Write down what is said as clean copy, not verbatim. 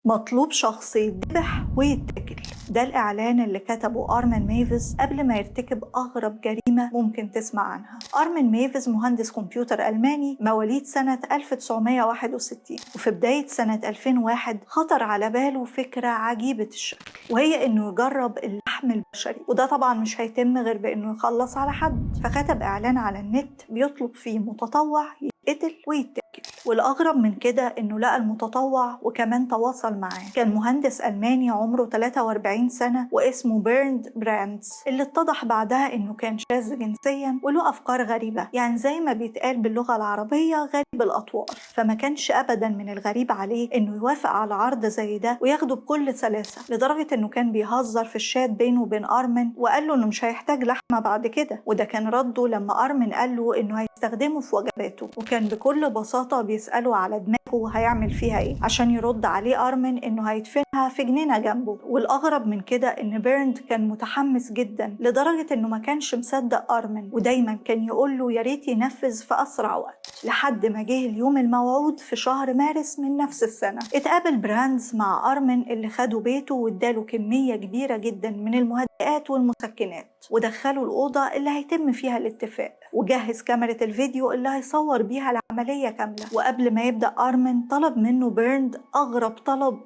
مطلوب شخص يتذبح ويتاكل. ده الإعلان اللي كتبه أرمن ميفز قبل ما يرتكب أغرب جريمة ممكن تسمع عنها. أرمن ميفز مهندس كمبيوتر ألماني مواليد سنة 1961، وفي بداية سنة 2001 خطر على باله فكرة عجيبة الشكل، وهي إنه يجرب اللحم البشري، وده طبعا مش هيتم غير بإنه يخلص على حد. فكتب إعلان على النت بيطلب فيه متطوع يتقتل ويتاكل. والأغرب من كده إنه لقى المتطوع وكمان تواصل معاه. كان مهندس ألماني عمره 43 سنة واسمه بيرند براندز، اللي اتضح بعدها إنه كان شاذ جنسيا وله أفكار غريبة، يعني زي ما بيتقال باللغة العربية غريب الأطوار. فما كانش أبدا من الغريب عليه إنه يوافق على عرض زي ده وياخده بكل سلاسة، لدرجة إنه كان بيهزر في الشات بينه وبين أرمن وقال له إنه مش هيحتاج لحمة بعد كده. وده كان رده لما أرمن قال له إنه هيستخدمه في وجباته، وكان بكل بساطة بيسأله على دماغه هيعمل فيها ايه، عشان يرد عليه أرمن انه هيدفنها في جنينة جنبه. والأغرب من كده ان بيرند كان متحمس جدا لدرجة انه ما كانش مصدق أرمن، ودايما كان يقول له يا ريت ينفذ في أسرع وقت، لحد ما جه اليوم الموعود في شهر مارس من نفس السنة. اتقابل براندز مع أرمن اللي خده بيته واداله كمية كبيرة جدا من المهدئات والمسكنات، ودخله الأوضة اللي هيتم فيها الاتفاق، وجهز كاميرا الفيديو اللي هيصور بيها العملية كاملة. وقبل ما يبدأ أرمن طلب منه بيرند أغرب طلب